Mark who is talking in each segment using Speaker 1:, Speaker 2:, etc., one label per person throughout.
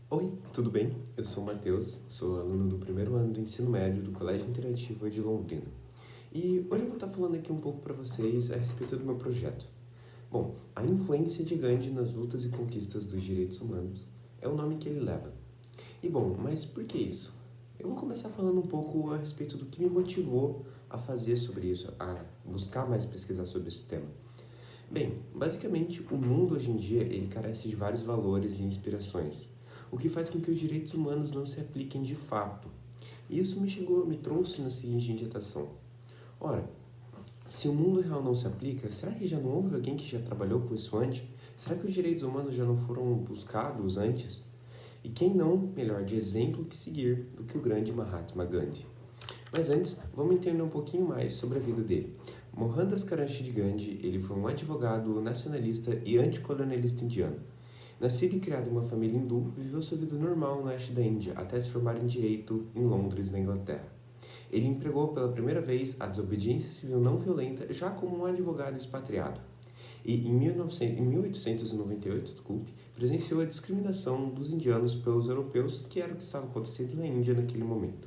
Speaker 1: Oi, tudo bem? Eu sou o Matheus, sou aluno do primeiro ano do ensino médio do Colégio Interativo de Londrina. E hoje eu vou estar falando aqui um pouco para vocês a respeito do meu projeto. Bom, a influência de Gandhi nas lutas e conquistas dos direitos humanos é o nome que ele leva. E bom, mas por que isso? Eu vou começar falando um pouco a respeito do que me motivou a fazer sobre isso, a buscar mais pesquisar sobre esse tema. Bem, basicamente, o mundo hoje em dia ele carece de vários valores e inspirações, o que faz com que os direitos humanos não se apliquem de fato. E isso me trouxe na seguinte inquietação. Ora, se o mundo real não se aplica, será que já não houve alguém que já trabalhou com isso antes? Será que os direitos humanos já não foram buscados antes? E quem não, melhor de exemplo que seguir do que o grande Mahatma Gandhi? Mas antes, vamos entender um pouquinho mais sobre a vida dele. Mohandas Karamchand Gandhi, ele foi um advogado nacionalista e anticolonialista indiano. Nascido e criado em uma família hindu, viveu sua vida normal no oeste da Índia até se formar em direito em Londres, na Inglaterra. Ele empregou pela primeira vez a desobediência civil não violenta já como um advogado expatriado. E em 1898, presenciou a discriminação dos indianos pelos europeus, que era o que estava acontecendo na Índia naquele momento.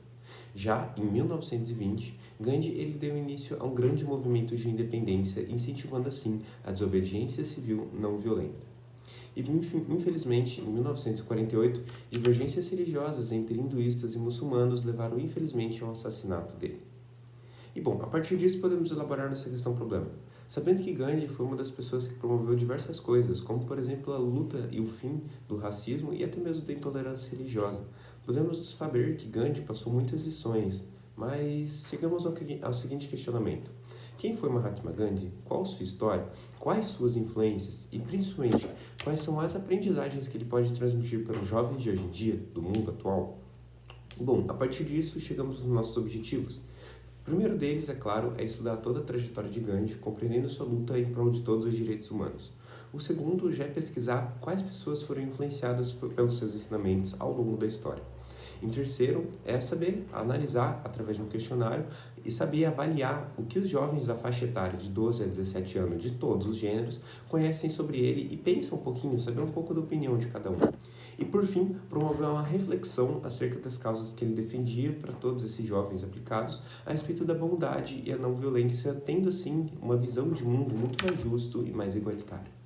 Speaker 1: Já em 1920, Gandhi ele deu início a um grande movimento de independência, incentivando assim a desobediência civil não violenta. E, infelizmente, em 1948, divergências religiosas entre hinduístas e muçulmanos levaram, infelizmente, ao assassinato dele. E, bom, a partir disso podemos elaborar nossa questão problema. Sabendo que Gandhi foi uma das pessoas que promoveu diversas coisas, como, por exemplo, a luta e o fim do racismo e até mesmo da intolerância religiosa, podemos saber que Gandhi passou muitas lições, mas chegamos ao seguinte questionamento. Quem foi Mahatma Gandhi? Qual sua história? Quais suas influências? E, principalmente, quais são as aprendizagens que ele pode transmitir para os jovens de hoje em dia, do mundo atual? Bom, a partir disso, chegamos nos nossos objetivos. O primeiro deles, é claro, é estudar toda a trajetória de Gandhi, compreendendo sua luta em prol de todos os direitos humanos. O segundo já é pesquisar quais pessoas foram influenciadas pelos seus ensinamentos ao longo da história. Em terceiro, é saber analisar através de um questionário e saber avaliar o que os jovens da faixa etária de 12 a 17 anos de todos os gêneros conhecem sobre ele e pensam um pouquinho, saber um pouco da opinião de cada um. E por fim, promover uma reflexão acerca das causas que ele defendia para todos esses jovens aplicados a respeito da bondade e a não violência, tendo assim uma visão de mundo muito mais justo e mais igualitário.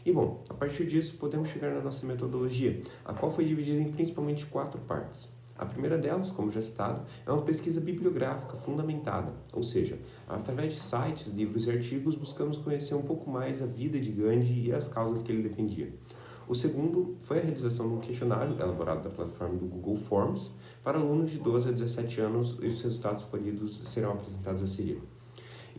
Speaker 1: E bom, a partir disso podemos chegar na nossa metodologia, a qual foi dividida em principalmente 4 partes. A primeira delas, como já citado, é uma pesquisa bibliográfica fundamentada, ou seja, através de sites, livros e artigos buscamos conhecer um pouco mais a vida de Gandhi e as causas que ele defendia. O segundo foi a realização de um questionário elaborado da plataforma do Google Forms para alunos de 12 a 17 anos e os resultados colhidos serão apresentados a seguir.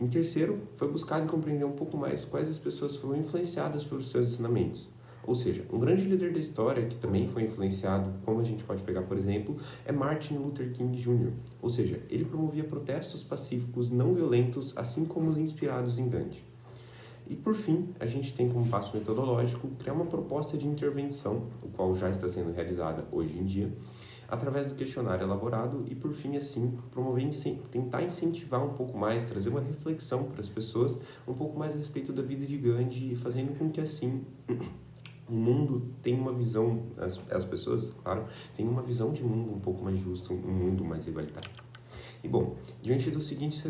Speaker 1: Em terceiro, foi buscar e compreender um pouco mais quais as pessoas foram influenciadas pelos seus ensinamentos. Ou seja, um grande líder da história que também foi influenciado, como a gente pode pegar, por exemplo, é Martin Luther King Jr. Ou seja, ele promovia protestos pacíficos não violentos, assim como os inspirados em Gandhi. E por fim, a gente tem como passo metodológico criar uma proposta de intervenção, o qual já está sendo realizada hoje em dia, através do questionário elaborado e, por fim, assim, tentar incentivar um pouco mais, trazer uma reflexão para as pessoas um pouco mais a respeito da vida de Gandhi, fazendo com que, assim, o mundo tenha uma visão, as pessoas, claro, tenham uma visão de mundo um pouco mais justo, um mundo mais igualitário. E, bom, diante dos seguintes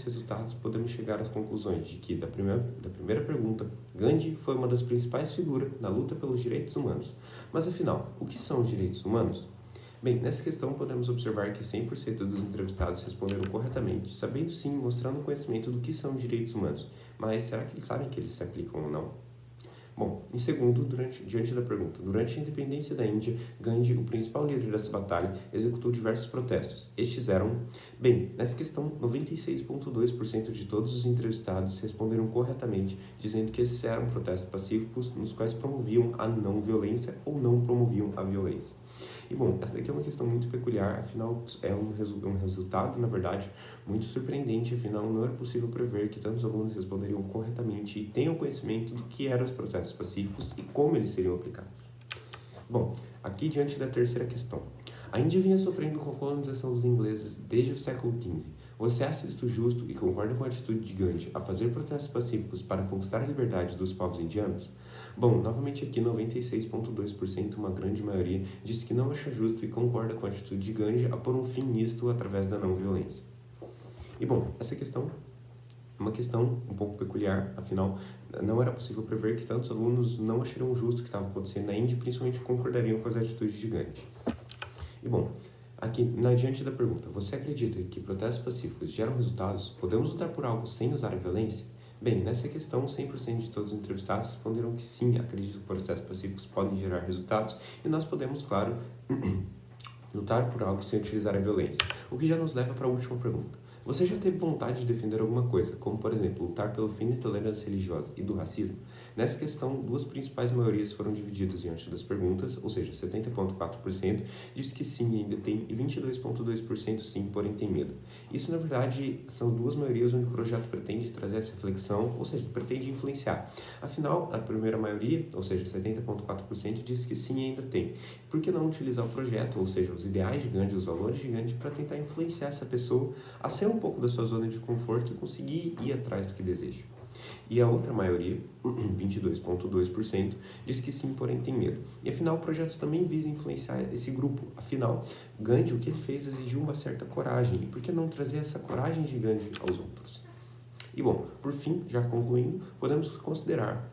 Speaker 1: resultados, podemos chegar às conclusões de que, da primeira pergunta, Gandhi foi uma das principais figuras na luta pelos direitos humanos. Mas, afinal, o que são os direitos humanos? Bem, nessa questão podemos observar que 100% dos entrevistados responderam corretamente, sabendo sim, mostrando conhecimento do que são direitos humanos. Mas será que eles sabem que eles se aplicam ou não? Bom, em segundo, diante da pergunta, durante a independência da Índia, Gandhi, o principal líder dessa batalha, executou diversos protestos. Estes eram... Bem, nessa questão, 96,2% de todos os entrevistados responderam corretamente, dizendo que esses eram protestos pacíficos nos quais promoviam a não violência ou não promoviam a violência. E bom, essa daqui é uma questão muito peculiar, afinal é um resultado, na verdade, muito surpreendente, afinal não era possível prever que tantos alunos responderiam corretamente e tenham conhecimento do que eram os protestos pacíficos e como eles seriam aplicados. Bom, aqui diante da terceira questão. A Índia vinha sofrendo com a colonização dos ingleses desde o século XV. Você acha isto justo e concorda com a atitude de Gandhi a fazer protestos pacíficos para conquistar a liberdade dos povos indianos? Bom, novamente aqui 96,2%, uma grande maioria, disse que não acha justo e concorda com a atitude de Gandhi a pôr um fim nisto através da não violência. E bom, essa questão é uma questão um pouco peculiar, afinal, não era possível prever que tantos alunos não achariam justo o que estava acontecendo na Índia e principalmente concordariam com as atitudes de Gandhi. E bom, aqui, na diante da pergunta, você acredita que protestos pacíficos geram resultados? Podemos lutar por algo sem usar a violência? Bem, nessa questão, 100% de todos os entrevistados responderam que sim, acreditam que protestos pacíficos podem gerar resultados e nós podemos, claro, lutar por algo sem utilizar a violência. O que já nos leva para a última pergunta. Você já teve vontade de defender alguma coisa, como, por exemplo, lutar pelo fim da intolerância religiosa e do racismo? Nessa questão, duas principais maiorias foram divididas diante das perguntas, ou seja, 70,4% disse que sim ainda tem e 22,2% sim, porém tem medo. Isso, na verdade, são duas maiorias onde o projeto pretende trazer essa reflexão, ou seja, pretende influenciar. Afinal, a primeira maioria, ou seja, 70,4%, disse que sim ainda tem. Por que não utilizar o projeto, ou seja, os ideais de Gandhi, os valores de Gandhi, para tentar influenciar essa pessoa a sair um pouco da sua zona de conforto e conseguir ir atrás do que deseja? E a outra maioria, 22,2%, diz que sim, porém tem medo. E afinal, o projeto também visa influenciar esse grupo. Afinal, Gandhi, o que ele fez exigiu uma certa coragem. E por que não trazer essa coragem de Gandhi aos outros? E bom, por fim, já concluindo, podemos considerar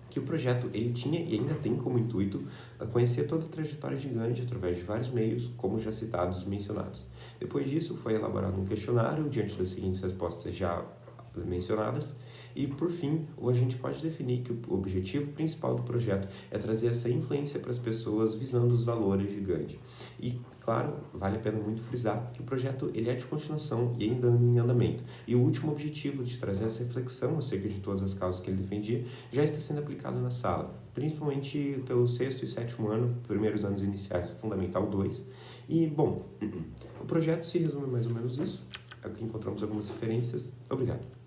Speaker 1: que o projeto ele tinha e ainda tem como intuito conhecer toda a trajetória de Gandhi através de vários meios, como já citados e mencionados. Depois disso, foi elaborado um questionário diante das seguintes respostas já mencionadas. E, por fim, a gente pode definir que o objetivo principal do projeto é trazer essa influência para as pessoas visando os valores de Gandhi. E, claro, vale a pena muito frisar que o projeto ele é de continuação e ainda em andamento. E o último objetivo de trazer essa reflexão acerca de todas as causas que ele defendia já está sendo aplicado na sala, principalmente pelo 6º e 7º ano, primeiros anos iniciais do Fundamental 2. E, bom, o projeto se resume mais ou menos isso. Aqui encontramos algumas referências. Obrigado.